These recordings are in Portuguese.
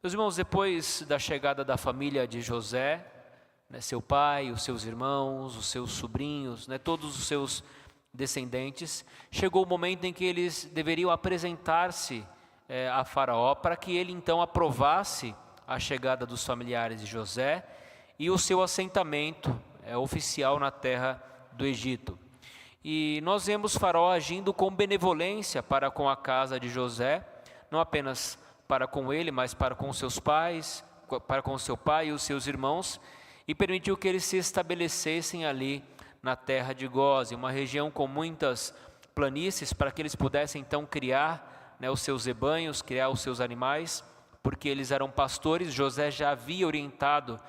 Meus irmãos, depois da chegada da família de José, seu pai, os seus irmãos, os seus sobrinhos, todos os seus descendentes, chegou o momento em que eles deveriam apresentar-se a Faraó para que ele então aprovasse a chegada dos familiares de José e o seu assentamento oficial na terra do Egito. E nós vemos Faraó agindo com benevolência para com a casa de José, não apenas para com ele, mas para com seus pais, para com seu pai e os seus irmãos, e permitiu que eles se estabelecessem ali na terra de Gósen, uma região com muitas planícies, para que eles pudessem então criar os seus rebanhos, criar os seus animais, porque eles eram pastores. José já havia orientado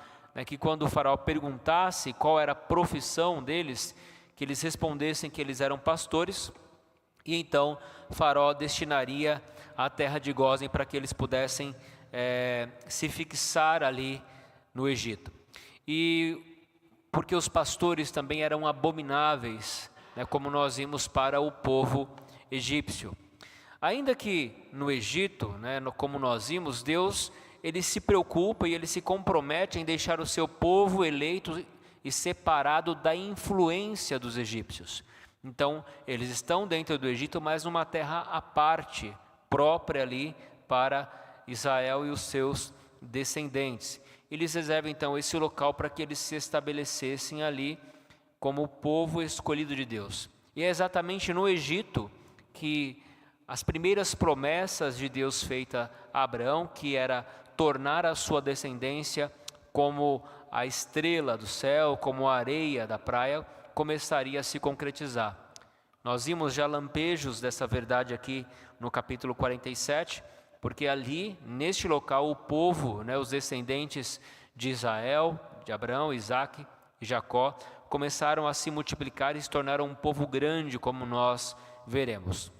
que quando o faraó perguntasse qual era a profissão deles, que eles respondessem que eles eram pastores, e então Faraó destinaria a terra de Gósen para que eles pudessem se fixar ali no Egito. E porque os pastores também eram abomináveis, como nós vimos para o povo egípcio. Ainda que no Egito, como nós vimos, Deus ele se preocupa e ele se compromete em deixar o seu povo eleito e separado da influência dos egípcios. Então, eles estão dentro do Egito, mas numa terra à parte, própria ali para Israel e os seus descendentes. Eles reservam então esse local para que eles se estabelecessem ali como o povo escolhido de Deus. E é exatamente no Egito que as primeiras promessas de Deus feitas a Abraão, que era tornar a sua descendência como a estrela do céu, como a areia da praia, começaria a se concretizar. Nós vimos já lampejos dessa verdade aqui no capítulo 47, porque ali, neste local, o povo, os descendentes de Israel, de Abraão, Isaque e Jacó, começaram a se multiplicar e se tornaram um povo grande, como nós veremos.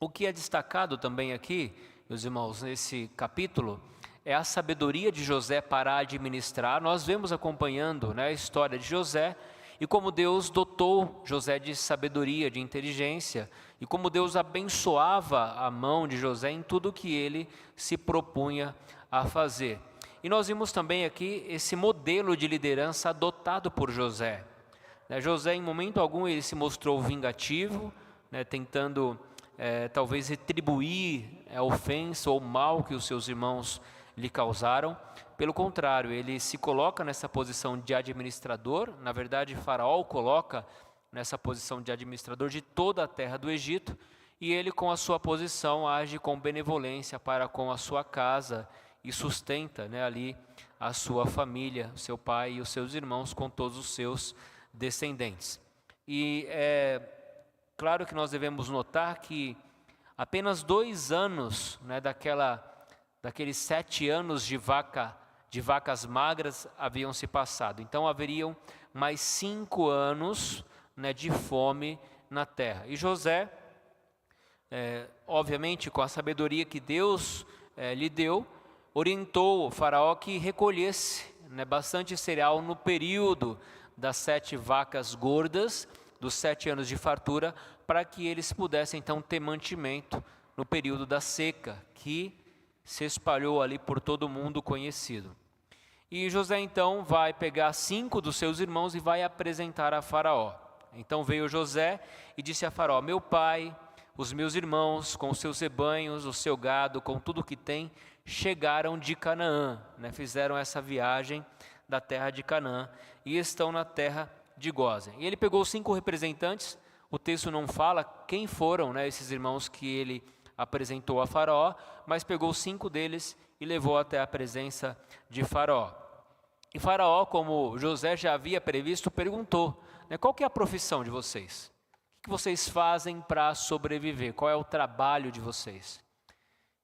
O que é destacado também aqui, meus irmãos, nesse capítulo, é a sabedoria de José para administrar. Nós vemos acompanhando a história de José e como Deus dotou José de sabedoria, de inteligência, e como Deus abençoava a mão de José em tudo que ele se propunha a fazer. E nós vimos também aqui esse modelo de liderança adotado por José. José, em momento algum, ele se mostrou vingativo, tentando talvez retribuir a ofensa ou o mal que os seus irmãos lhe causaram. Pelo contrário, ele se coloca nessa posição de administrador. Na verdade, Faraó o coloca nessa posição de administrador de toda a terra do Egito, e ele, com a sua posição, age com benevolência para com a sua casa e sustenta ali a sua família, seu pai e os seus irmãos, com todos os seus descendentes. E é claro que nós devemos notar que apenas 2 anos daqueles 7 anos de vacas magras haviam se passado. Então haveriam mais 5 anos de fome na terra. E José, obviamente com a sabedoria que Deus lhe deu, orientou o faraó que recolhesse bastante cereal no período das 7 vacas gordas, dos 7 anos de fartura, para que eles pudessem então ter mantimento no período da seca, que se espalhou ali por todo o mundo conhecido. E José então vai pegar 5 dos seus irmãos e vai apresentar a Faraó. Então veio José e disse a Faraó: meu pai, os meus irmãos, com os seus rebanhos, o seu gado, com tudo que tem, chegaram de Canaã, fizeram essa viagem da terra de Canaã e estão na terra de Gósen. E ele pegou 5 representantes. O texto não fala quem foram esses irmãos que ele apresentou a Faraó, mas pegou 5 deles e levou até a presença de Faraó. E Faraó, como José já havia previsto, perguntou: qual que é a profissão de vocês? O que vocês fazem para sobreviver? Qual é o trabalho de vocês?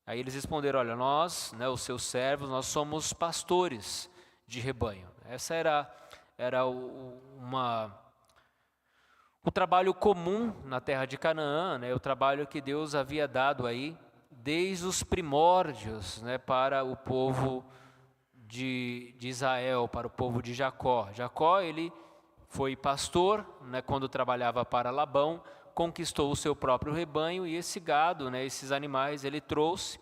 Aí eles responderam: olha, nós, os seus servos, nós somos pastores de rebanho. Essa era o trabalho comum na terra de Canaã, o trabalho que Deus havia dado aí desde os primórdios para o povo de Israel, para o povo de Jacó. Jacó, ele foi pastor quando trabalhava para Labão, conquistou o seu próprio rebanho e esse gado, esses animais, ele trouxe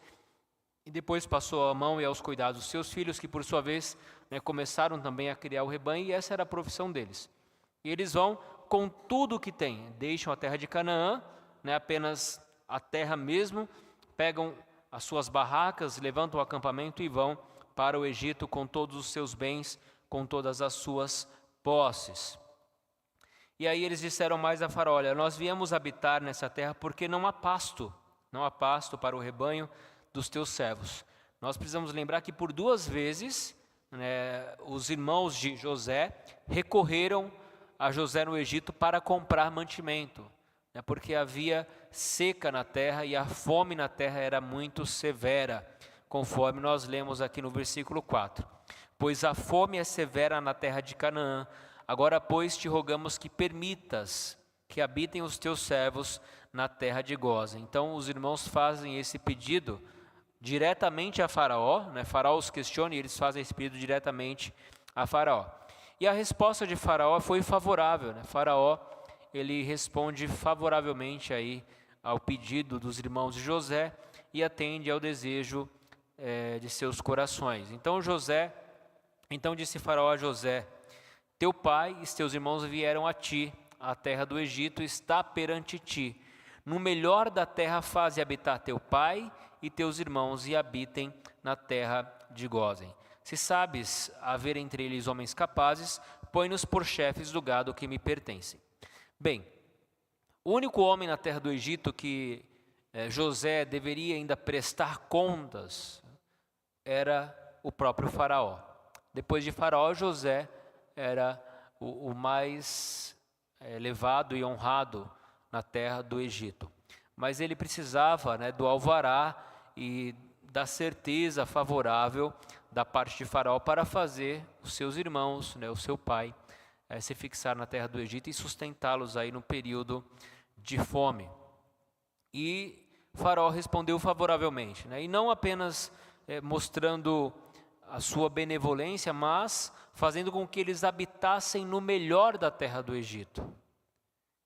E depois passou a mão e aos cuidados dos seus filhos, que por sua vez, né, começaram também a criar o rebanho, e essa era a profissão deles. E eles vão com tudo o que têm, deixam a terra de Canaã, né, apenas a terra mesmo, pegam as suas barracas, levantam o acampamento e vão para o Egito com todos os seus bens, com todas as suas posses. E aí eles disseram mais a Faraó: olha, nós viemos habitar nessa terra porque não há pasto para o rebanho dos teus servos. Nós precisamos lembrar que por 2 vezes, né, os irmãos de José recorreram a José no Egito para comprar mantimento, né, porque havia seca na terra e a fome na terra era muito severa, conforme nós lemos aqui no versículo 4. Pois a fome é severa na terra de Canaã, agora, pois, te rogamos que permitas que habitem os teus servos na terra de Gósen. Então, os irmãos fazem esse pedido diretamente a Faraó, né? Faraó os questiona e eles fazem esse pedido diretamente a Faraó. E a resposta de Faraó foi favorável, né? Faraó, ele responde favoravelmente aí ao pedido dos irmãos de José e atende ao desejo de seus corações. Então disse Faraó a José: teu pai e teus irmãos vieram a ti, a terra do Egito está perante ti. No melhor da terra faze habitar teu pai e teus irmãos e habitem na terra de Gósen. Se sabes haver entre eles homens capazes, põe-nos por chefes do gado que me pertencem. Bem, o único homem na terra do Egito que José deveria ainda prestar contas era o próprio Faraó. Depois de Faraó, José era o mais elevado e honrado na terra do Egito. Mas ele precisava, né, do alvará e da certeza favorável da parte de Faraó para fazer os seus irmãos, né, o seu pai, se fixar na terra do Egito e sustentá-los aí no período de fome. E Faraó respondeu favoravelmente, né, e não apenas mostrando a sua benevolência, mas fazendo com que eles habitassem no melhor da terra do Egito.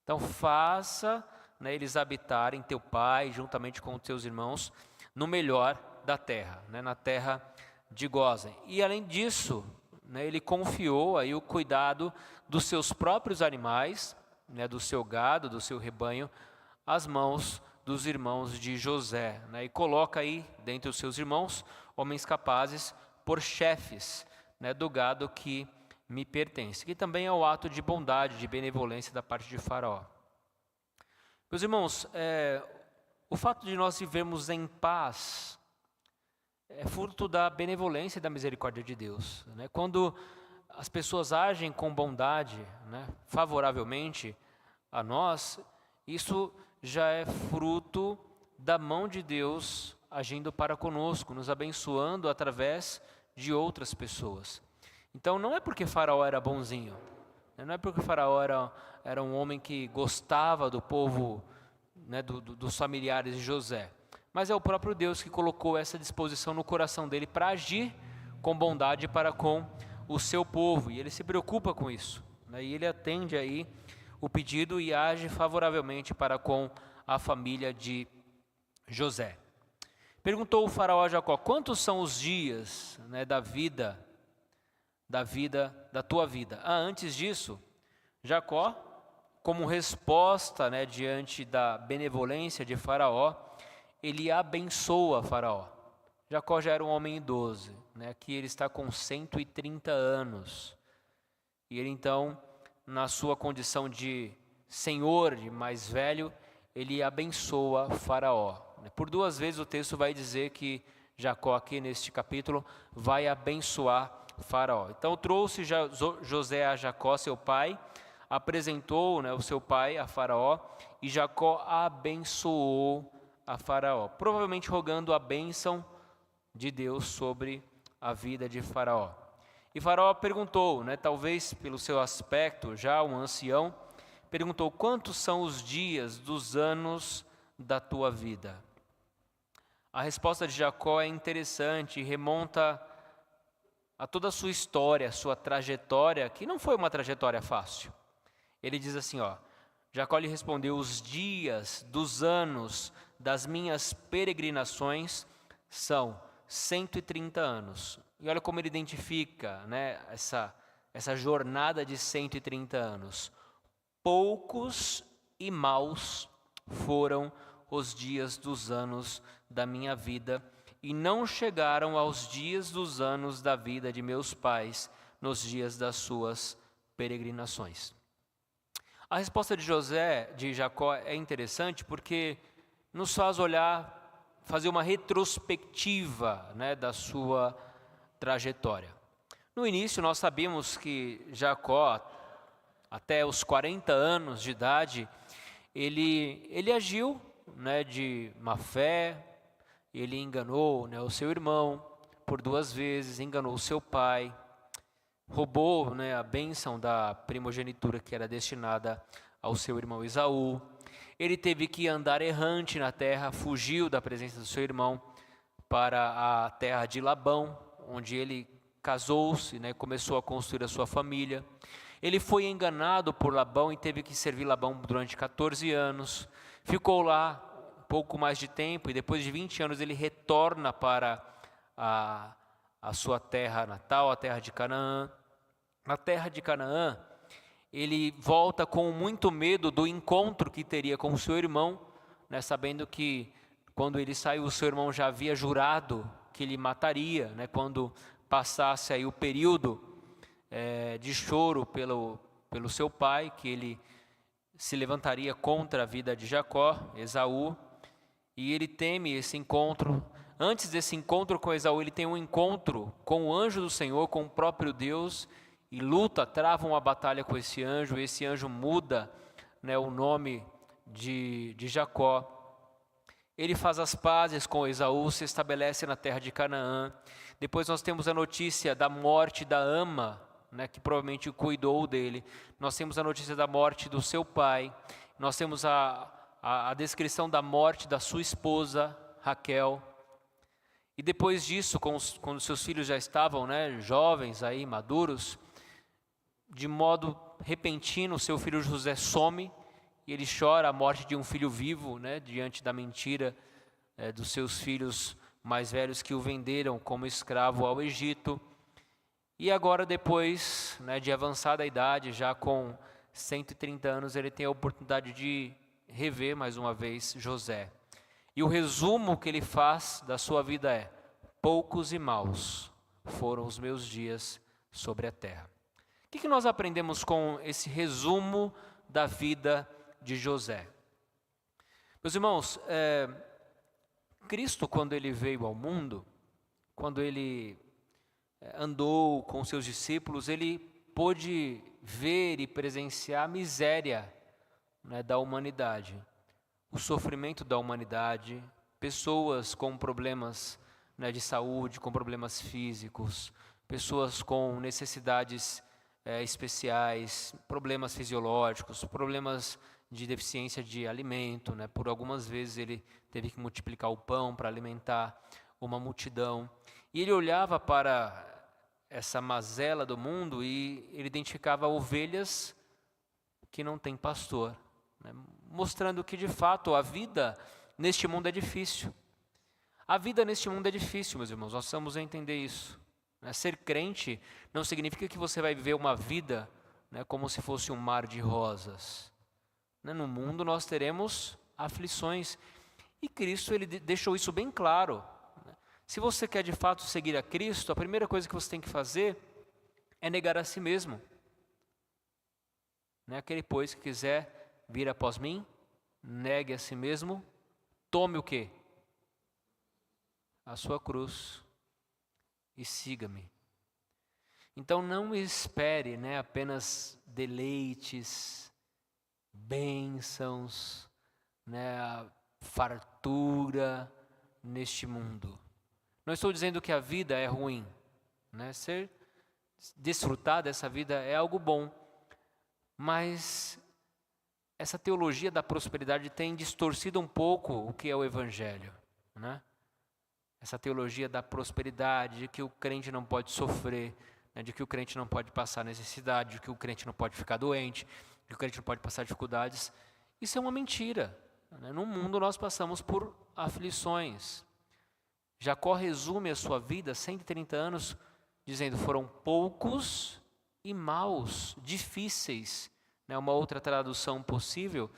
Então faça, né, eles habitarem, teu pai, juntamente com os teus irmãos, no melhor da terra, né, na terra de Gósen. E além disso, né, ele confiou aí o cuidado dos seus próprios animais, né, do seu gado, do seu rebanho, às mãos dos irmãos de José, né, e coloca aí, dentre os seus irmãos, homens capazes por chefes, né, do gado que me pertence, que também é o ato de bondade, de benevolência da parte de Faraó. Meus irmãos, o fato de nós vivermos em paz é fruto da benevolência e da misericórdia de Deus, né? Quando as pessoas agem com bondade, né, favoravelmente a nós, isso já é fruto da mão de Deus agindo para conosco, nos abençoando através de outras pessoas. Então não é porque Faraó era bonzinho, não é porque Faraó era um homem que gostava do povo, né, dos familiares de José, mas é o próprio Deus que colocou essa disposição no coração dele para agir com bondade para com o seu povo, e ele se preocupa com isso, né, e ele atende aí o pedido e age favoravelmente para com a família de José. Perguntou o Faraó a Jacó: quantos são os dias, né, da tua vida? Antes disso, Jacó, como resposta, né, diante da benevolência de Faraó, ele abençoa Faraó. Jacó já era um homem idoso, né, aqui ele está com 130 anos, e ele então, na sua condição de senhor, de mais velho, ele abençoa Faraó. Por 2 vezes o texto vai dizer que Jacó, aqui neste capítulo, vai abençoar Faraó. Então trouxe José a Jacó, seu pai, apresentou, né, o seu pai a Faraó, e Jacó abençoou a Faraó, provavelmente rogando a bênção de Deus sobre a vida de Faraó. E Faraó perguntou, né, talvez pelo seu aspecto, já um ancião, perguntou: quantos são os dias dos anos da tua vida? A resposta de Jacó é interessante e remonta a toda a sua história, a sua trajetória, que não foi uma trajetória fácil. Ele diz assim, Jacó lhe respondeu: os dias dos anos das minhas peregrinações são 130 anos. E olha como ele identifica, né, essa jornada de 130 anos. Poucos e maus foram os dias dos anos da minha vida, e não chegaram aos dias dos anos da vida de meus pais, nos dias das suas peregrinações. A resposta de Jacó é interessante porque nos faz olhar, fazer uma retrospectiva, né, da sua trajetória. No início nós sabemos que Jacó, até os 40 anos de idade, ele agiu, né, de má fé. Ele enganou, né, o seu irmão por 2 vezes, enganou o seu pai, roubou, né, a bênção da primogenitura que era destinada ao seu irmão Esaú. Ele teve que andar errante na terra, fugiu da presença do seu irmão para a terra de Labão, onde ele casou-se, né, começou a construir a sua família. Ele foi enganado por Labão e teve que servir Labão durante 14 anos. Ficou lá um pouco mais de tempo e depois de 20 anos ele retorna para a sua terra natal, a terra de Canaã. Na terra de Canaã, ele volta com muito medo do encontro que teria com o seu irmão, né, sabendo que quando ele saiu, o seu irmão já havia jurado que ele mataria, né, quando passasse aí o período de choro pelo seu pai, que ele se levantaria contra a vida de Jacó, Esaú, e ele teme esse encontro. Antes desse encontro com Esaú, ele tem um encontro com o anjo do Senhor, com o próprio Deus, e luta, trava uma batalha com esse anjo muda, né, o nome de Jacó. Ele faz as pazes com Esaú, se estabelece na terra de Canaã. Depois nós temos a notícia da morte da ama, né, que provavelmente cuidou dele. Nós temos a notícia da morte do seu pai. Nós temos a descrição da morte da sua esposa, Raquel. E depois disso, quando seus filhos já estavam, né, jovens, aí, maduros, de modo repentino, seu filho José some e ele chora a morte de um filho vivo, né, diante da mentira dos seus filhos mais velhos que o venderam como escravo ao Egito. E agora, depois, né, de avançada idade, já com 130 anos, ele tem a oportunidade de rever mais uma vez José. E o resumo que ele faz da sua vida é: poucos e maus foram os meus dias sobre a terra. O que nós aprendemos com esse resumo da vida de José? Meus irmãos, Cristo, quando ele veio ao mundo, quando ele andou com seus discípulos, ele pôde ver e presenciar a miséria, né, da humanidade, o sofrimento da humanidade, pessoas com problemas, né, de saúde, com problemas físicos, pessoas com necessidades especiais, problemas fisiológicos, problemas de deficiência de alimento, né? Por algumas vezes ele teve que multiplicar o pão para alimentar uma multidão. E ele olhava para essa mazela do mundo e ele identificava ovelhas que não têm pastor, né? Mostrando que de fato a vida neste mundo é difícil. A vida neste mundo é difícil, meus irmãos, nós precisamos entender isso. Ser crente não significa que você vai viver uma vida, né, como se fosse um mar de rosas. No mundo nós teremos aflições e Cristo ele deixou isso bem claro. Se você quer de fato seguir a Cristo, a primeira coisa que você tem que fazer é negar a si mesmo. Aquele, pois, que quiser vir após mim, negue a si mesmo, tome o quê? A sua cruz e siga-me. Então não espere, né, apenas deleites, bênçãos, né, a fartura neste mundo. Não estou dizendo que a vida é ruim, né? Desfrutar dessa vida é algo bom, mas essa teologia da prosperidade tem distorcido um pouco o que é o Evangelho, né? Essa teologia da prosperidade, de que o crente não pode sofrer, né, de que o crente não pode passar necessidade, de que o crente não pode ficar doente, de que o crente não pode passar dificuldades. Isso é uma mentira, né? No mundo nós passamos por aflições. Jacó resume a sua vida, 130 anos, dizendo: foram poucos e maus, difíceis. Né? Uma outra tradução possível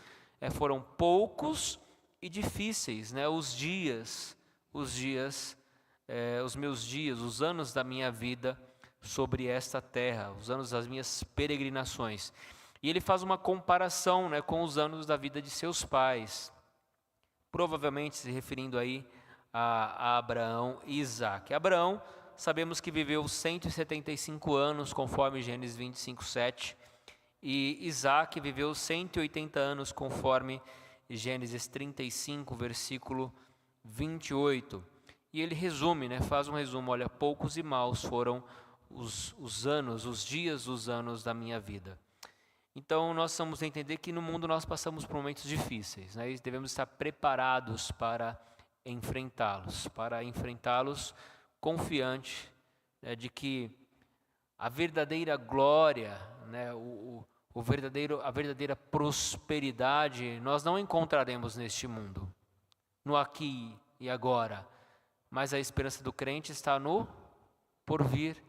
foram poucos e difíceis, né? Os meus dias, os anos da minha vida sobre esta terra, os anos das minhas peregrinações. E ele faz uma comparação, né, com os anos da vida de seus pais, provavelmente se referindo aí a Abraão e Isaque. Abraão, sabemos que viveu 175 anos, conforme Gênesis 25, 7, e Isaque viveu 180 anos, conforme Gênesis 35, versículo 28. E ele resume, né, faz um resumo: olha, poucos e maus foram os anos, os dias, os anos da minha vida. Então, nós vamos entender que no mundo nós passamos por momentos difíceis, né, e devemos estar preparados para enfrentá-los confiante, né, de que a verdadeira glória, né, a verdadeira prosperidade nós não encontraremos neste mundo, no aqui e agora, mas a esperança do crente está no porvir.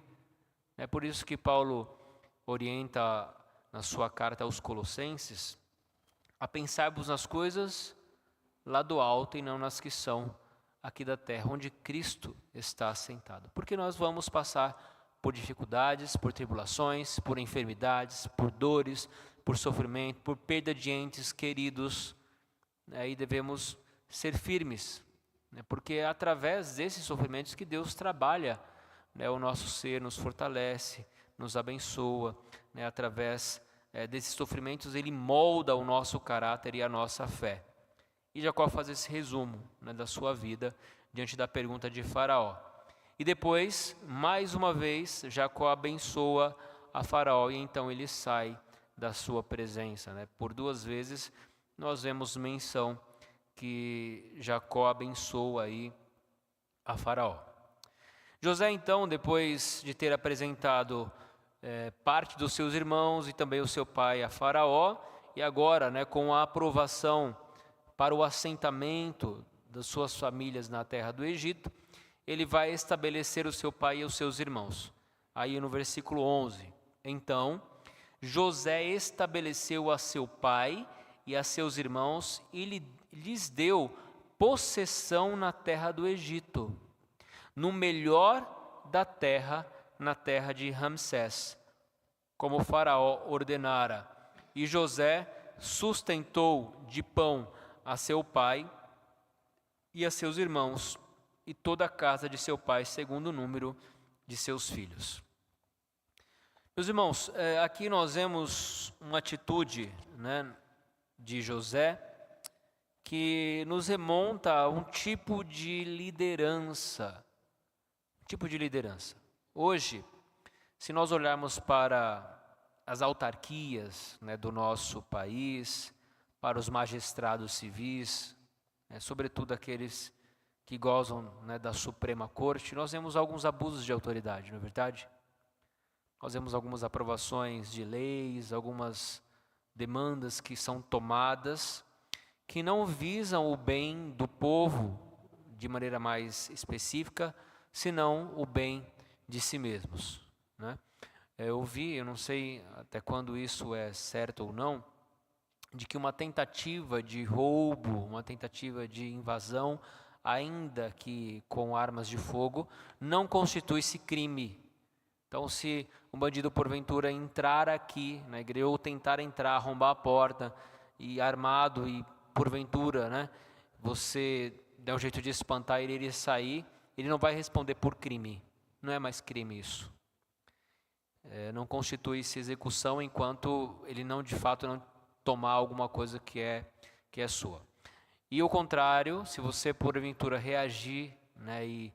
É por isso que Paulo orienta na sua carta aos Colossenses a pensarmos nas coisas lá do alto e não nas que são aqui da terra, onde Cristo está assentado. Porque nós vamos passar por dificuldades, por tribulações, por enfermidades, por dores, por sofrimento, por perda de entes queridos, né, e devemos ser firmes, né, porque é através desses sofrimentos que Deus trabalha, né, o nosso ser, nos fortalece, nos abençoa, né, através desses sofrimentos Ele molda o nosso caráter e a nossa fé. E Jacó faz esse resumo, né, da sua vida diante da pergunta de Faraó. E depois, mais uma vez, Jacó abençoa a Faraó e então ele sai da sua presença, né? Por duas vezes nós vemos menção que Jacó abençoa aí a Faraó. José então, depois de ter apresentado parte dos seus irmãos e também o seu pai a Faraó, e agora, né, com a aprovação para o assentamento das suas famílias na terra do Egito, ele vai estabelecer o seu pai e os seus irmãos. Aí no versículo 11, então José estabeleceu a seu pai e a seus irmãos e lhes deu possessão na terra do Egito, no melhor da terra, na terra de Ramsés, como o faraó ordenara. E José sustentou de pão a seu pai e a seus irmãos e toda a casa de seu pai, segundo o número de seus filhos. Meus irmãos, aqui nós vemos uma atitude, né, de José que nos remonta a um tipo de liderança. Hoje, se nós olharmos para as autarquias, né, do nosso país, para os magistrados civis, né, sobretudo aqueles que gozam, né, da Suprema Corte, nós vemos alguns abusos de autoridade, não é verdade? Nós vemos algumas aprovações de leis, algumas demandas que são tomadas, que não visam o bem do povo de maneira mais específica, senão o bem de si mesmos, né? Eu não sei até quando isso é certo ou não, de que uma tentativa de roubo, uma tentativa de invasão, ainda que com armas de fogo, não constitui-se crime. Então, se um bandido porventura entrar aqui na igreja ou tentar entrar, arrombar a porta e armado e porventura, né, você der um jeito de espantar ele e sair, ele não vai responder por crime. Não é mais crime isso. Não constitui-se execução enquanto ele não, de fato, não tomar alguma coisa que é sua. E o contrário, se você porventura reagir, né, e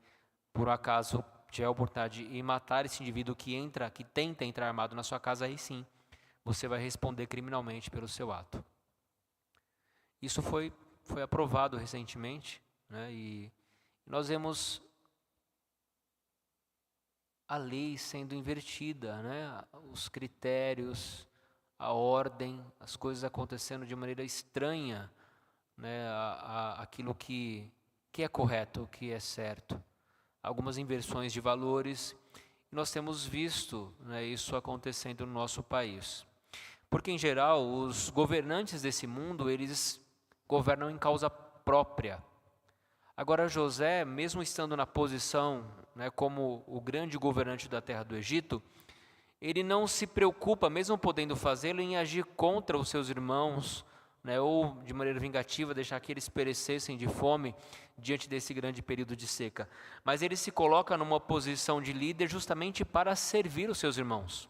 por acaso tiver a oportunidade de matar esse indivíduo que tenta entrar armado na sua casa, aí sim, você vai responder criminalmente pelo seu ato. Isso foi aprovado recentemente, né, e nós vemos a lei sendo invertida, né, os critérios, a ordem, as coisas acontecendo de maneira estranha, né, aquilo que que é correto, o que é certo. Algumas inversões de valores, e nós temos visto, né, isso acontecendo no nosso país. Porque, em geral, os governantes desse mundo, eles governam em causa própria. Agora, José, mesmo estando na posição, né, como o grande governante da terra do Egito, ele não se preocupa, mesmo podendo fazê-lo, em agir contra os seus irmãos, né, ou de maneira vingativa, deixar que eles perecessem de fome diante desse grande período de seca. Mas ele se coloca numa posição de líder justamente para servir os seus irmãos,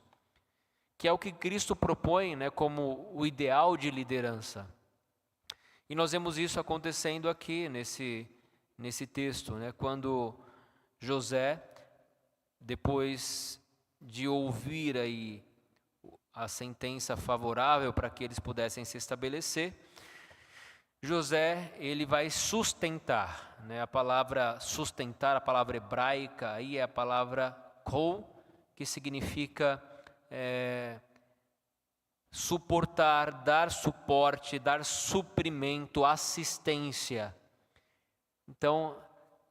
que é o que Cristo propõe, né, como o ideal de liderança. E nós vemos isso acontecendo aqui nesse texto, né, quando José, depois de ouvir aí a sentença favorável para que eles pudessem se estabelecer, José, ele vai sustentar, né? A palavra sustentar, a palavra hebraica, aí é a palavra kol, que significa suportar, dar suporte, dar suprimento, assistência. Então,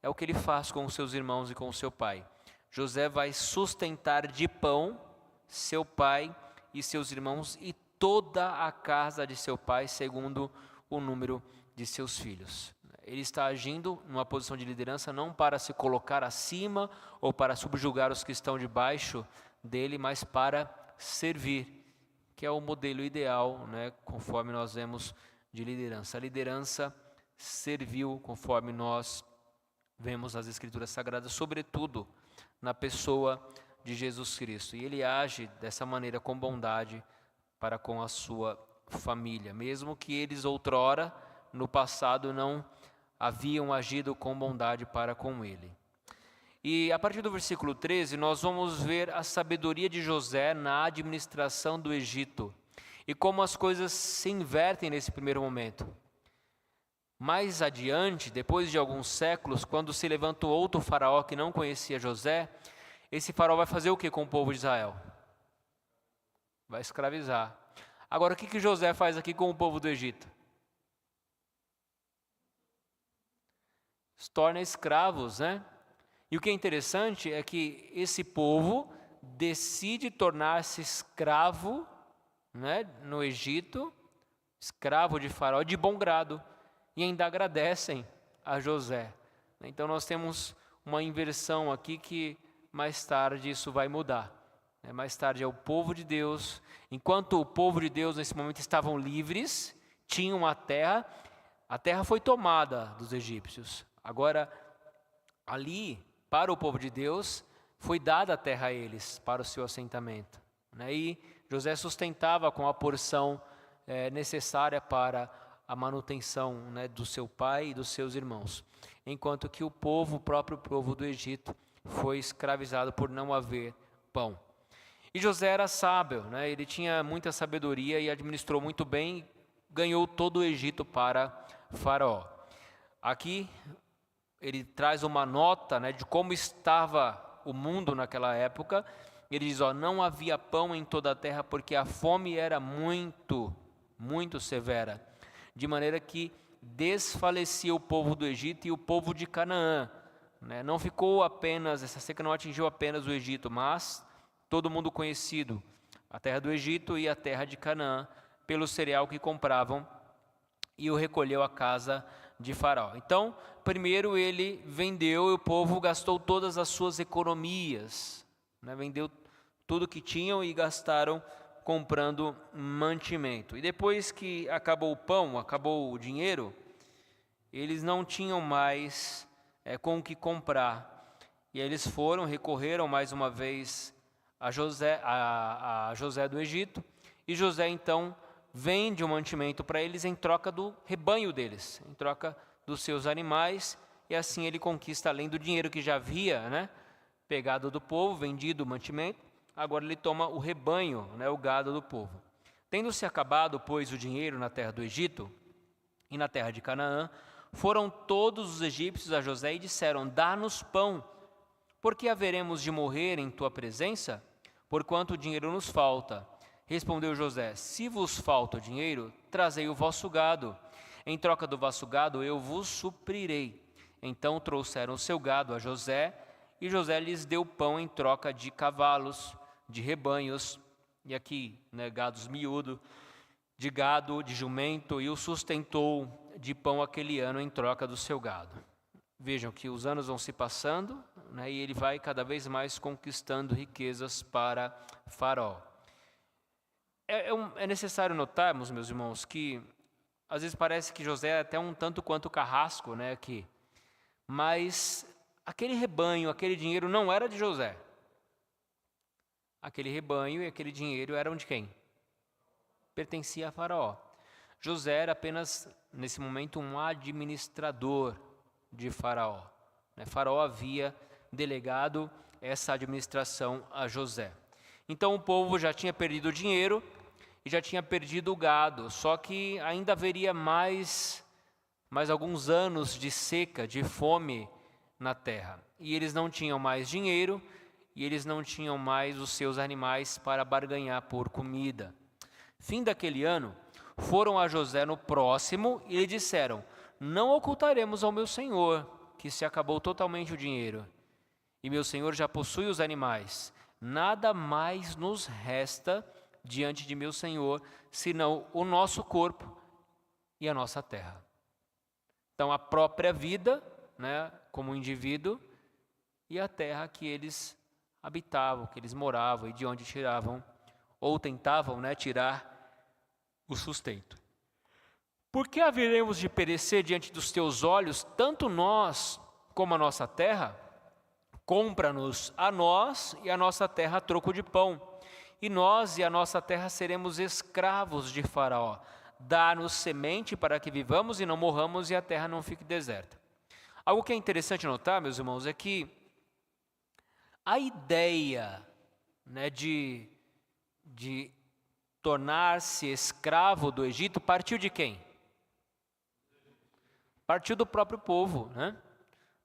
é o que ele faz com os seus irmãos e com o seu pai. José vai sustentar de pão seu pai e seus irmãos e toda a casa de seu pai, segundo o número de seus filhos. Ele está agindo numa posição de liderança não para se colocar acima ou para subjugar os que estão debaixo dele, mas para servir, que é o modelo ideal, né, conforme nós vemos de liderança. A liderança serviu, conforme nós vemos nas Escrituras Sagradas, sobretudo na pessoa de Jesus Cristo. E ele age dessa maneira com bondade para com a sua família, mesmo que eles outrora, no passado, não haviam agido com bondade para com ele. E a partir do versículo 13, nós vamos ver a sabedoria de José na administração do Egito e como as coisas se invertem nesse primeiro momento. Mais adiante, depois de alguns séculos, quando se levanta outro faraó que não conhecia José, esse faraó vai fazer o que com o povo de Israel? Vai escravizar. Agora, o que José faz aqui com o povo do Egito? Se torna escravos, né? E o que é interessante é que esse povo decide tornar-se escravo, né, no Egito, escravo de faraó, de bom grado, e ainda agradecem a José. Então nós temos uma inversão aqui que mais tarde isso vai mudar. Mais tarde é o povo de Deus, enquanto o povo de Deus nesse momento estavam livres, tinham a terra foi tomada dos egípcios. Agora, ali, para o povo de Deus, foi dada a terra a eles, para o seu assentamento. E José sustentava com a porção necessária para a manutenção, né, do seu pai e dos seus irmãos, enquanto que o próprio povo do Egito, foi escravizado por não haver pão. E José era sábio, né, ele tinha muita sabedoria e administrou muito bem, ganhou todo o Egito para Faraó. Aqui ele traz uma nota, né, de como estava o mundo naquela época. Ele diz, não havia pão em toda a terra porque a fome era muito, muito severa, de maneira que desfalecia o povo do Egito e o povo de Canaã. Não ficou apenas, essa seca não atingiu apenas o Egito, mas todo mundo conhecido, a terra do Egito e a terra de Canaã, pelo cereal que compravam, e o recolheu à casa de Faraó. Então, primeiro ele vendeu e o povo gastou todas as suas economias, vendeu tudo que tinham e gastaram comprando mantimento. E depois que acabou o pão, acabou o dinheiro, eles não tinham mais com o que comprar. E eles recorreram mais uma vez a José do Egito, e José então vende o mantimento para eles em troca do rebanho deles, em troca dos seus animais, e assim ele conquista, além do dinheiro que já havia pegado do povo, vendido o mantimento, agora ele toma o rebanho, o gado do povo. Tendo-se acabado, pois, o dinheiro na terra do Egito e na terra de Canaã, foram todos os egípcios a José e disseram, dá-nos pão, porque haveremos de morrer em tua presença, porquanto o dinheiro nos falta. Respondeu José, se vos falta o dinheiro, trazei o vosso gado. Em troca do vosso gado eu vos suprirei. Então trouxeram o seu gado a José, e José lhes deu pão em troca de cavalos, de rebanhos, e aqui, né, gados miúdo, de gado, de jumento, e o sustentou de pão aquele ano em troca do seu gado. Vejam que os anos vão se passando, né, e ele vai cada vez mais conquistando riquezas para Faraó. É necessário notarmos, meus irmãos, que às vezes parece que José é até um tanto quanto carrasco, né, aqui. Mas aquele rebanho, aquele dinheiro não era de José. Aquele rebanho e aquele dinheiro eram de quem? Pertencia a Faraó. José era apenas, nesse momento, um administrador de Faraó. Faraó havia delegado essa administração a José. Então o povo já tinha perdido o dinheiro e já tinha perdido o gado, só que ainda haveria mais alguns anos de seca, de fome na terra. E eles não tinham mais dinheiro e eles não tinham mais os seus animais para barganhar por comida. Fim daquele ano, foram a José no próximo e lhe disseram: não ocultaremos ao meu senhor que se acabou totalmente o dinheiro, e meu senhor já possui os animais. Nada mais nos resta diante de meu senhor, senão o nosso corpo e a nossa terra. Então, a própria vida, né, como indivíduo, e a terra que eles habitavam, que eles moravam e de onde tiravam, ou tentavam, né, tirar o sustento. Por que haveremos de perecer diante dos teus olhos, tanto nós como a nossa terra? Compra-nos a nós e a nossa terra a troco de pão, e nós e a nossa terra seremos escravos de Faraó. Dá-nos semente para que vivamos e não morramos e a terra não fique deserta. Algo que é interessante notar, meus irmãos, é que a ideia, né, de tornar-se escravo do Egito partiu de quem? Partiu do próprio povo, né?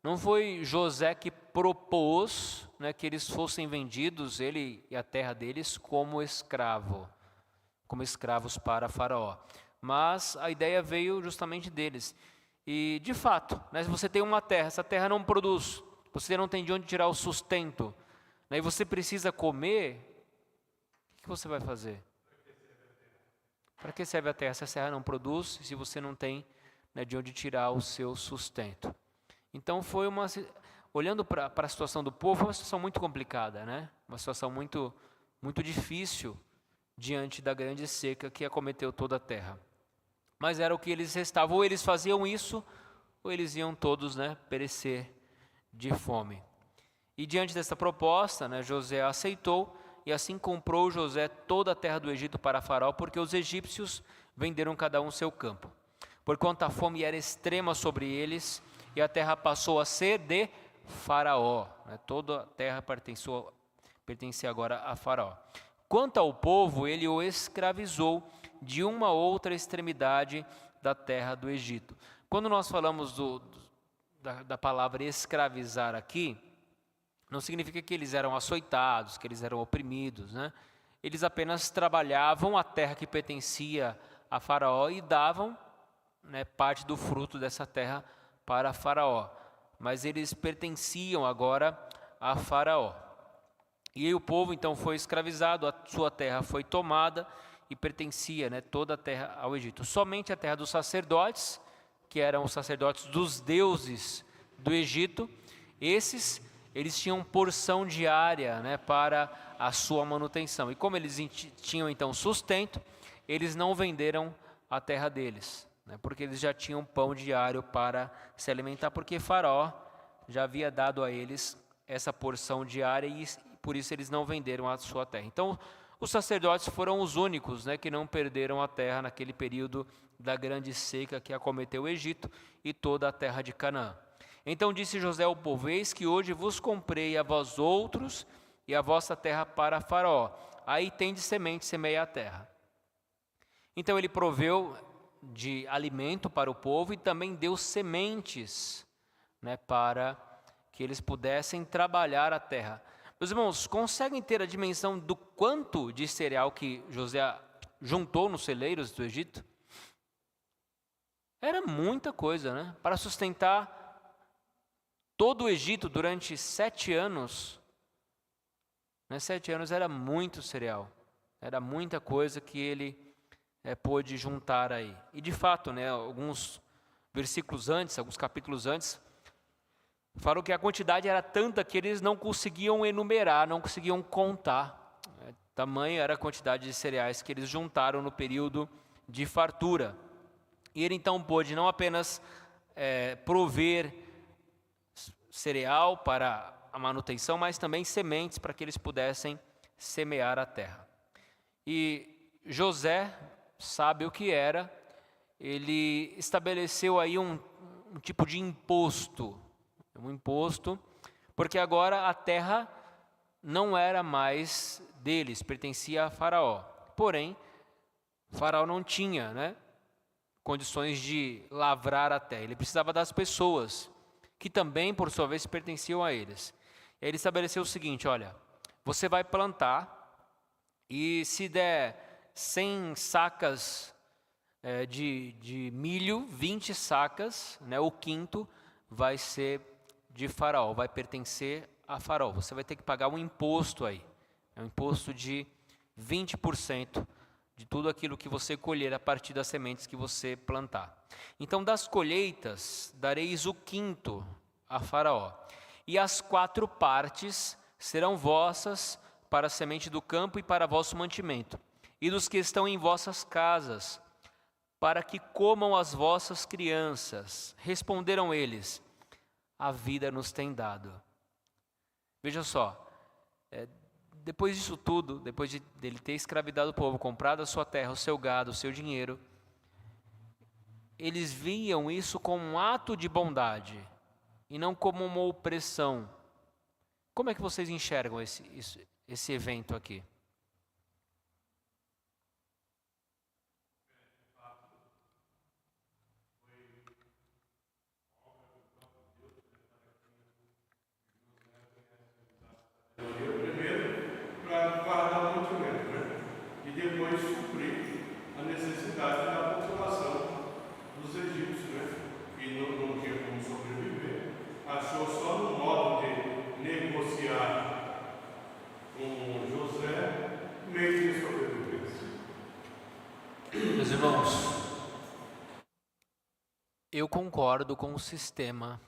Não foi José que propôs, né, que eles fossem vendidos, ele e a terra deles, como escravos para Faraó. Mas a ideia veio justamente deles. E, de fato, né, se você tem uma terra, essa terra não produz, você não tem de onde tirar o sustento, né, e você precisa comer, o que você vai fazer? Para que serve a terra se a terra não produz, se você não tem, né, de onde tirar o seu sustento? Então olhando para a situação do povo, uma situação muito complicada, né? Uma situação muito, muito difícil diante da grande seca que acometeu toda a terra. Mas era o que eles restavam, ou eles faziam isso, ou eles iam todos, né, perecer de fome. E diante dessa proposta, né, José aceitou, e assim comprou José toda a terra do Egito para Faraó, porque os egípcios venderam cada um seu campo. Porquanto a fome era extrema sobre eles, e a terra passou a ser de Faraó. Toda a terra pertencia agora a Faraó. Quanto ao povo, ele o escravizou de uma outra extremidade da terra do Egito. Quando nós falamos da palavra escravizar aqui, não significa que eles eram açoitados, que eles eram oprimidos, né? Eles apenas trabalhavam a terra que pertencia a Faraó e davam, né, parte do fruto dessa terra para Faraó. Mas eles pertenciam agora a Faraó. E aí o povo então foi escravizado, a sua terra foi tomada e pertencia, né, toda a terra ao Egito. Somente a terra dos sacerdotes, que eram os sacerdotes dos deuses do Egito, eles tinham porção diária, né, para a sua manutenção. E como eles tinham então sustento, eles não venderam a terra deles, né, porque eles já tinham pão diário para se alimentar, porque Faraó já havia dado a eles essa porção diária e por isso eles não venderam a sua terra. Então, os sacerdotes foram os únicos, né, que não perderam a terra naquele período da grande seca que acometeu o Egito e toda a terra de Canaã. Então disse José ao povo: eis que hoje vos comprei a vós outros e a vossa terra para Faraó. Aí tendes semente, semeie a terra. Então ele proveu de alimento para o povo e também deu sementes, né, para que eles pudessem trabalhar a terra. Meus irmãos, conseguem ter a dimensão do quanto de cereal que José juntou nos celeiros do Egito? Era muita coisa, né? Para sustentar todo o Egito durante 7 anos, 7 anos era muito cereal, era muita coisa que ele pôde juntar aí. E de fato, alguns versículos antes, alguns capítulos antes, falam que a quantidade era tanta que eles não conseguiam enumerar, não conseguiam contar. Tamanha era a quantidade de cereais que eles juntaram no período de fartura. E ele então pôde não apenas prover cereal para a manutenção, mas também sementes para que eles pudessem semear a terra. E José sabe o que era, ele estabeleceu aí um tipo de imposto, porque agora a terra não era mais deles, pertencia a Faraó. Porém, Faraó não tinha, condições de lavrar a terra, ele precisava das pessoas, que também, por sua vez, pertenciam a eles. Ele estabeleceu o seguinte: olha, você vai plantar, e se der 100 sacas de milho, 20 sacas, o quinto vai ser de Faraó, vai pertencer a Faraó. Você vai ter que pagar um imposto aí, um imposto de 20% de tudo aquilo que você colher a partir das sementes que você plantar. Então, das colheitas, dareis o quinto a Faraó, e as 4 partes serão vossas para a semente do campo e para vosso mantimento, e dos que estão em vossas casas, para que comam as vossas crianças. Responderam eles: a vida nos tem dado. Veja só, depois disso tudo, depois dele ter escravizado o povo, comprado a sua terra, o seu gado, o seu dinheiro, eles viam isso como um ato de bondade e não como uma opressão. Como é que vocês enxergam esse evento aqui? Para guardar o mantimento, e depois suprir a necessidade da população dos egípcios, que não tinha como sobreviver, achou só no modo de negociar com José meio de sobrevivência. Meus irmãos, eu concordo com o sistema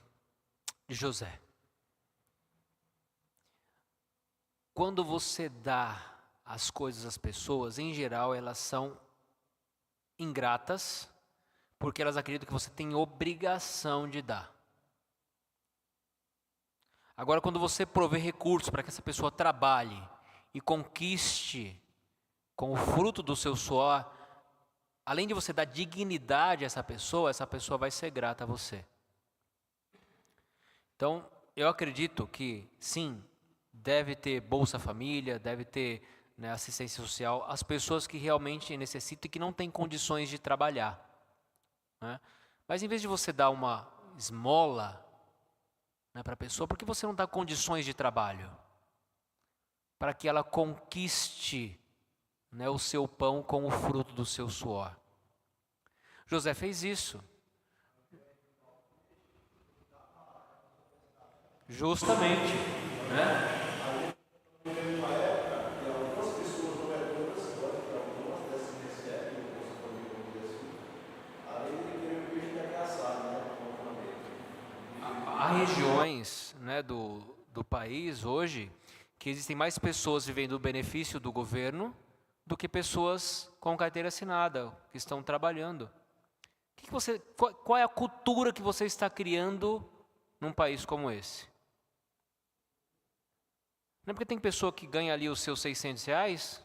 de José. Quando você dá as coisas às pessoas, em geral, elas são ingratas, porque elas acreditam que você tem obrigação de dar. Agora, quando você provê recursos para que essa pessoa trabalhe e conquiste com o fruto do seu suor, além de você dar dignidade a essa pessoa vai ser grata a você. Então, eu acredito que, sim, deve ter Bolsa Família, deve ter assistência social, as pessoas que realmente necessitam e que não têm condições de trabalhar. Mas em vez de você dar uma esmola para a pessoa, por que você não dá condições de trabalho? Para que ela conquiste o seu pão com o fruto do seu suor. José fez isso. Justamente, Há regiões do país hoje que existem mais pessoas vivendo o benefício do governo do que pessoas com carteira assinada, que estão trabalhando. Qual é a cultura que você está criando num país como esse? Não é porque tem pessoa que ganha ali os seus R$600,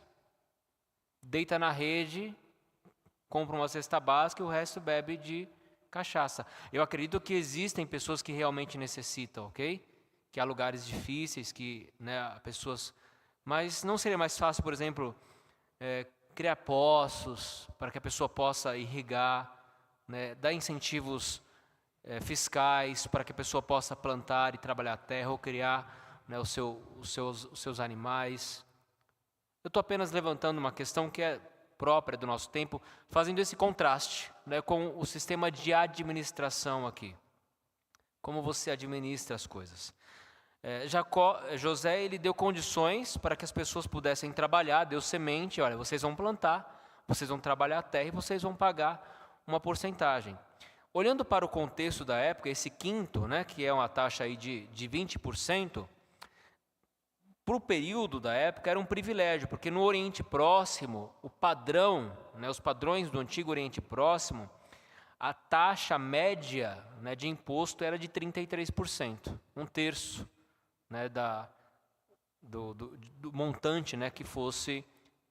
deita na rede, compra uma cesta básica e o resto bebe de cachaça. Eu acredito que existem pessoas que realmente necessitam, ok? Que há lugares difíceis, que pessoas... Mas não seria mais fácil, por exemplo, criar poços para que a pessoa possa irrigar, dar incentivos fiscais para que a pessoa possa plantar e trabalhar a terra ou criar os seus animais. Eu estou apenas levantando uma questão que é própria do nosso tempo, fazendo esse contraste com o sistema de administração aqui. como você administra as coisas. José, ele deu condições para que as pessoas pudessem trabalhar, deu semente, olha, vocês vão plantar, vocês vão trabalhar a terra e vocês vão pagar uma porcentagem. Olhando para o contexto da época, esse quinto, né, que é uma taxa aí de 20%, para o período da época era um privilégio, porque no Oriente Próximo, o padrão, né, os padrões do Antigo Oriente Próximo, a taxa média, né, de imposto era de 33%, um terço, né, do montante, né, que fosse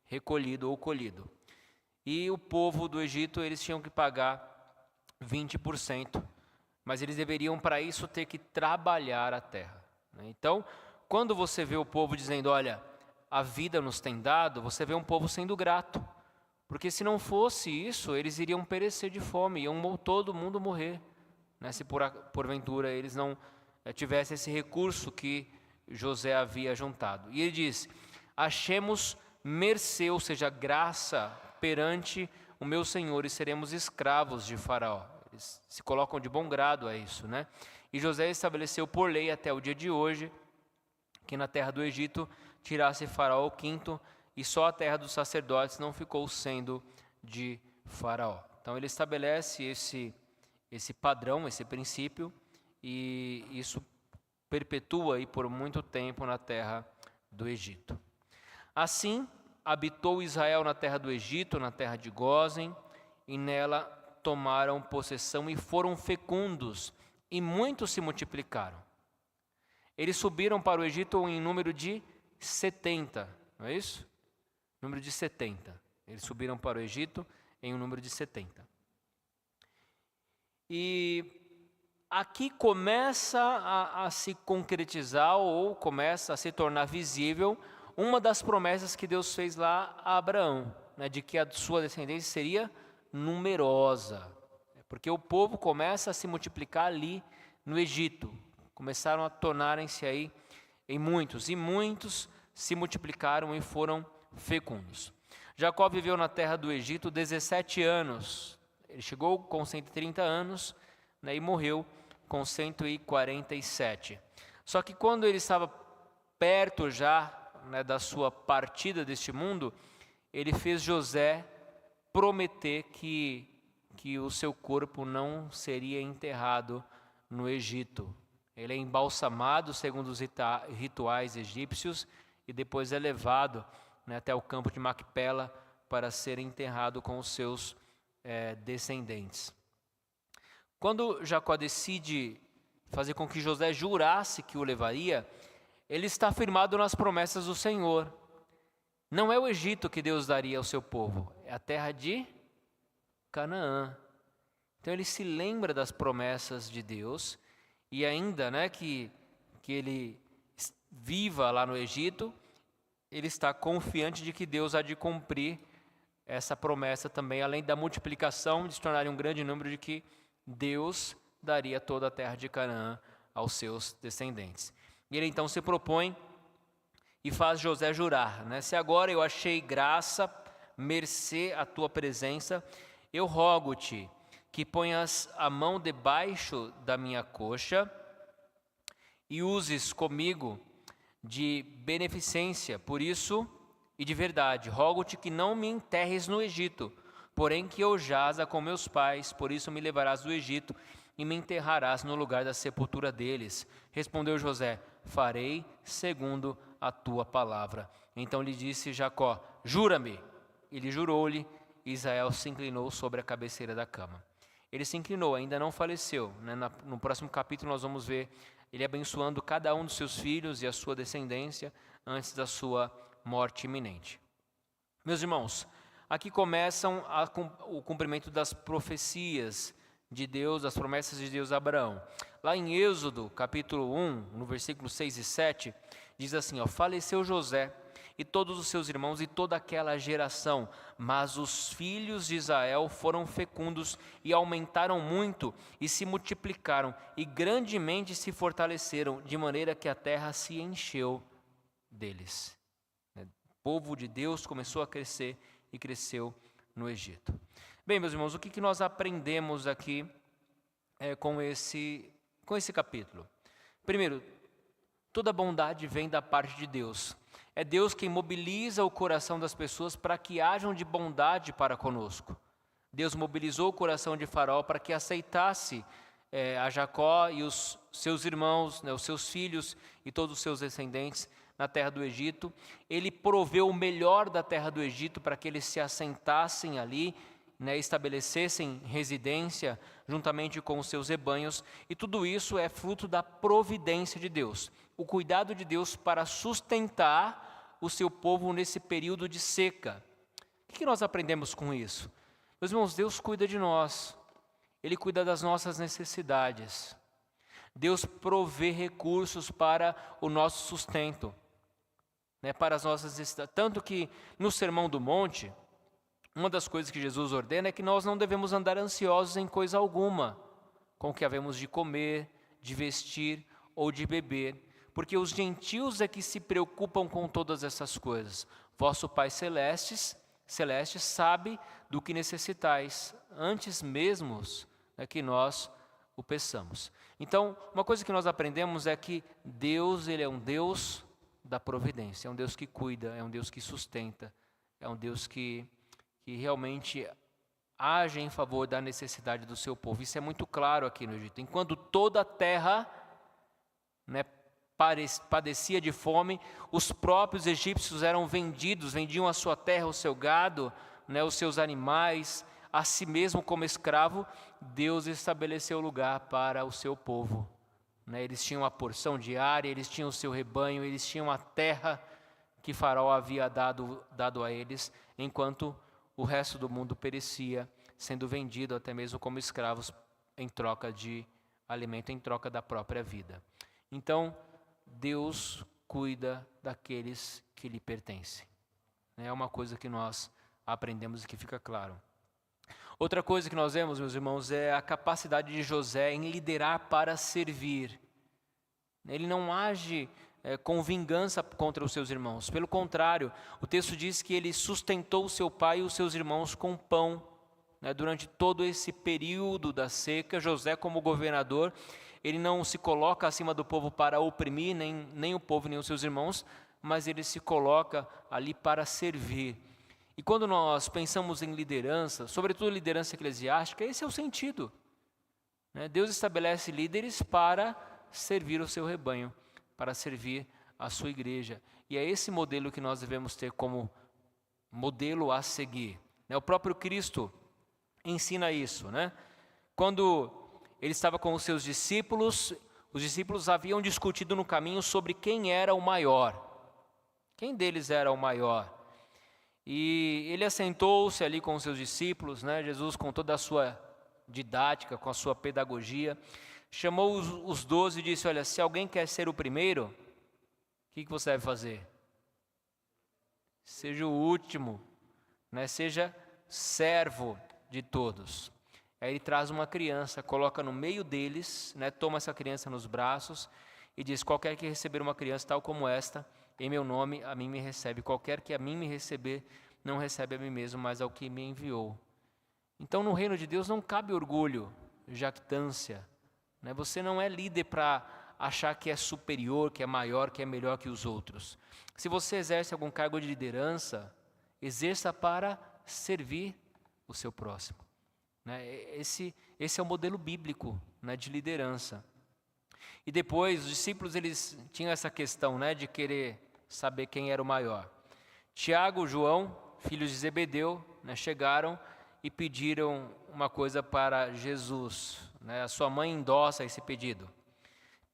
recolhido ou colhido. E o povo do Egito, eles tinham que pagar 20%, mas eles deveriam para isso ter que trabalhar a terra, né? Então, quando você vê o povo dizendo, olha, a vida nos tem dado, você vê um povo sendo grato, porque se não fosse isso, eles iriam perecer de fome, iam todo mundo morrer, né, se porventura eles não tivessem esse recurso que José havia juntado. E ele diz, achemos mercê, ou seja, graça perante o meu Senhor e seremos escravos de Faraó. Eles se colocam de bom grado a isso, né? E José estabeleceu por lei até o dia de hoje que na terra do Egito tirasse Faraó o quinto e só a terra dos sacerdotes não ficou sendo de Faraó. Então ele estabelece esse padrão, esse princípio, e isso perpetua aí por muito tempo na terra do Egito. Assim, habitou Israel na terra do Egito, na terra de Gósen, e nela tomaram possessão e foram fecundos, e muitos se multiplicaram. Eles subiram para o Egito em número de 70, não é isso? Número de 70. Eles subiram para o Egito em um número de 70. E aqui começa a se concretizar ou começa a se tornar visível uma das promessas que Deus fez lá a Abraão, né, de que a sua descendência seria numerosa, porque o povo começa a se multiplicar ali no Egito, começaram a tornarem-se aí em muitos, e muitos se multiplicaram e foram fecundos. Jacó viveu na terra do Egito 17 anos, ele chegou com 130 anos, né, e morreu com 147. Só que quando ele estava perto já, né, da sua partida deste mundo, ele fez José prometer que o seu corpo não seria enterrado no Egito. Ele é embalsamado segundo os rituais egípcios e depois é levado, né, até o campo de Macpela para ser enterrado com os seus descendentes. Quando Jacó decide fazer com que José jurasse que o levaria, ele está firmado nas promessas do Senhor. Não é o Egito que Deus daria ao seu povo, é a terra de Canaã. Então ele se lembra das promessas de Deus e ainda, né, que ele viva lá no Egito, ele está confiante de que Deus há de cumprir essa promessa também, além da multiplicação, de se tornar um grande número, de que Deus daria toda a terra de Canaã aos seus descendentes. E ele então se propõe e faz José jurar, né? Se agora eu achei graça, mercê a tua presença, eu rogo-te que ponhas a mão debaixo da minha coxa e uses comigo de beneficência, por isso e de verdade, rogo-te que não me enterres no Egito, porém que eu jaza com meus pais, por isso me levarás do Egito e me enterrarás no lugar da sepultura deles. Respondeu José, farei segundo a tua palavra. Então lhe disse Jacó, jura-me. Ele jurou-lhe, e Israel se inclinou sobre a cabeceira da cama. Ele se inclinou, ainda não faleceu, né? No próximo capítulo nós vamos ver ele abençoando cada um dos seus filhos e a sua descendência antes da sua morte iminente. Meus irmãos, aqui começam o cumprimento das profecias de Deus, das promessas de Deus a Abraão. Lá em Êxodo, capítulo 1, no versículo 6 e 7, diz assim, faleceu José e todos os seus irmãos e toda aquela geração, mas os filhos de Israel foram fecundos e aumentaram muito e se multiplicaram e grandemente se fortaleceram, de maneira que a terra se encheu deles. O povo de Deus começou a crescer e cresceu no Egito. Bem, meus irmãos, o que nós aprendemos aqui com esse com esse capítulo? Primeiro, toda bondade vem da parte de Deus. É Deus quem mobiliza o coração das pessoas para que hajam de bondade para conosco. Deus mobilizou o coração de Faraó para que aceitasse a Jacó e os seus irmãos, os seus filhos e todos os seus descendentes na terra do Egito. Ele proveu o melhor da terra do Egito para que eles se assentassem ali, estabelecessem residência juntamente com os seus rebanhos, e tudo isso é fruto da providência de Deus, o cuidado de Deus para sustentar o seu povo nesse período de seca. O que nós aprendemos com isso? Meus irmãos, Deus cuida de nós, Ele cuida das nossas necessidades, Deus provê recursos para o nosso sustento, para as nossas necessidades, tanto que no Sermão do Monte, uma das coisas que Jesus ordena é que nós não devemos andar ansiosos em coisa alguma, com o que havemos de comer, de vestir ou de beber, porque os gentios é que se preocupam com todas essas coisas. Vosso Pai Celeste sabe do que necessitais, antes mesmo que nós o peçamos. Então, uma coisa que nós aprendemos é que Deus, Ele é um Deus da providência, é um Deus que cuida, é um Deus que sustenta, é um Deus que realmente age em favor da necessidade do seu povo. Isso é muito claro aqui no Egito. Enquanto toda a terra padecia de fome, os próprios egípcios vendiam a sua terra, o seu gado, os seus animais, a si mesmo como escravo. Deus estabeleceu lugar para o seu povo. Eles tinham a porção diária, eles tinham o seu rebanho, eles tinham a terra que Faraó havia dado a eles, enquanto o resto do mundo perecia, sendo vendido até mesmo como escravos em troca de alimento, em troca da própria vida. Então, Deus cuida daqueles que lhe pertencem. É uma coisa que nós aprendemos e que fica claro. Outra coisa que nós vemos, meus irmãos, é a capacidade de José em liderar para servir. Ele não age com vingança contra os seus irmãos. Pelo contrário, o texto diz que ele sustentou o seu pai e os seus irmãos com pão. Durante todo esse período da seca, José, como governador, ele não se coloca acima do povo para oprimir, nem o povo, nem os seus irmãos, mas ele se coloca ali para servir. E quando nós pensamos em liderança, sobretudo liderança eclesiástica, esse é o sentido. Deus estabelece líderes para servir o seu rebanho, para servir a sua igreja. E é esse modelo que nós devemos ter como modelo a seguir. O próprio Cristo ensina isso. Quando ele estava com os seus discípulos, os discípulos haviam discutido no caminho sobre quem era o maior. Quem deles era o maior? E ele assentou-se ali com os seus discípulos, Jesus, com toda a sua didática, com a sua pedagogia, chamou os 12 e disse: olha, se alguém quer ser o primeiro, o que você deve fazer? Seja o último, seja servo de todos. Aí ele traz uma criança, coloca no meio deles, toma essa criança nos braços e diz: qualquer que receber uma criança tal como esta, em meu nome, a mim me recebe. Qualquer que a mim me receber, não recebe a mim mesmo, mas ao que me enviou. Então, no reino de Deus não cabe orgulho, jactância. Você não é líder para achar que é superior, que é maior, que é melhor que os outros. Se você exerce algum cargo de liderança, exerça para servir o seu próximo. Esse é o modelo bíblico de liderança. E depois, os discípulos eles tinham essa questão de querer saber quem era o maior. Tiago, João, filhos de Zebedeu, chegaram e pediram uma coisa para Jesus. A sua mãe endossa esse pedido.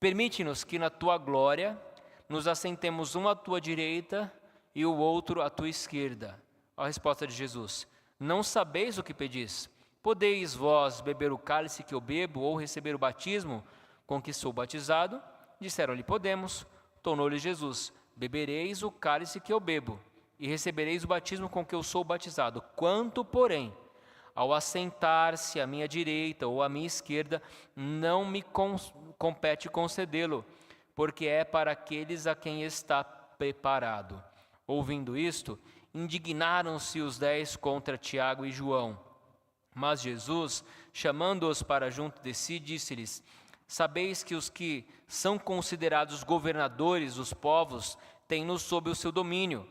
Permite-nos que na tua glória nos assentemos um à tua direita e o outro à tua esquerda. A resposta de Jesus: não sabeis o que pedis. Podeis vós beber o cálice que eu bebo ou receber o batismo com que sou batizado? Disseram-lhe: podemos. Tornou-lhe Jesus: bebereis o cálice que eu bebo e recebereis o batismo com que eu sou batizado. Quanto, porém, ao assentar-se à minha direita ou à minha esquerda, não me compete concedê-lo, porque é para aqueles a quem está preparado. Ouvindo isto, indignaram-se os 10 contra Tiago e João. Mas Jesus, chamando-os para junto de si, disse-lhes: Sabeis que os que são considerados governadores dos povos têm-nos sob o seu domínio,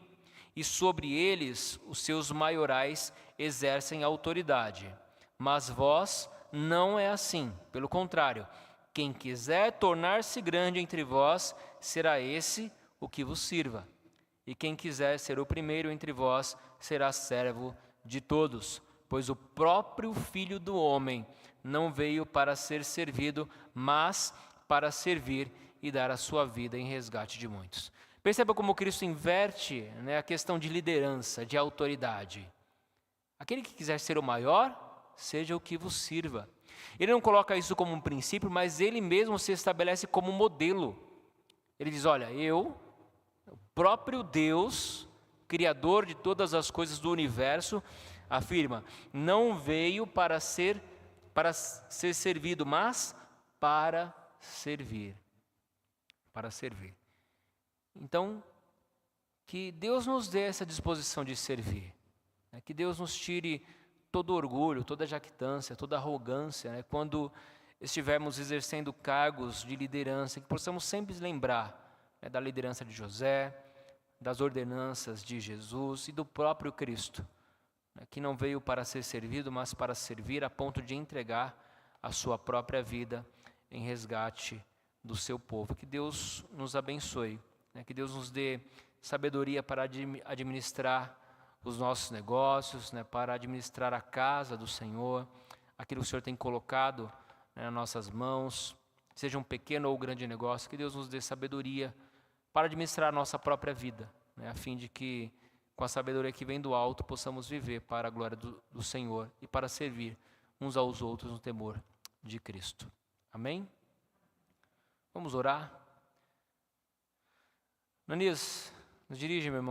e sobre eles os seus maiorais exercem autoridade. Mas vós não é assim, pelo contrário, quem quiser tornar-se grande entre vós, será esse o que vos sirva. E quem quiser ser o primeiro entre vós, será servo de todos. Pois o próprio Filho do Homem não veio para ser servido, mas para servir e dar a sua vida em resgate de muitos. Perceba como Cristo inverte, né, a questão de liderança, de autoridade. Aquele que quiser ser o maior, seja o que vos sirva. Ele não coloca isso como um princípio, mas ele mesmo se estabelece como modelo. Ele diz, olha, eu, o próprio Deus, Criador de todas as coisas do universo, afirma, não veio para ser servido, mas para servir. Para servir. Então, que Deus nos dê essa disposição de servir. Né? Que Deus nos tire todo orgulho, toda jactância, toda arrogância, né? Quando estivermos exercendo cargos de liderança, que possamos sempre lembrar, né, da liderança de José, das ordenanças de Jesus e do próprio Cristo, né, que não veio para ser servido, mas para servir a ponto de entregar a sua própria vida em resgate do seu povo. Que Deus nos abençoe, né, que Deus nos dê sabedoria para administrar os nossos negócios, né, para administrar a casa do Senhor, aquilo que o Senhor tem colocado, né, nas nossas mãos, seja um pequeno ou grande negócio, que Deus nos dê sabedoria para administrar a nossa própria vida, né, a fim de que, com a sabedoria que vem do alto, possamos viver para a glória do Senhor e para servir uns aos outros no temor de Cristo. Amém? Vamos orar? Nanias, nos dirige, meu irmão.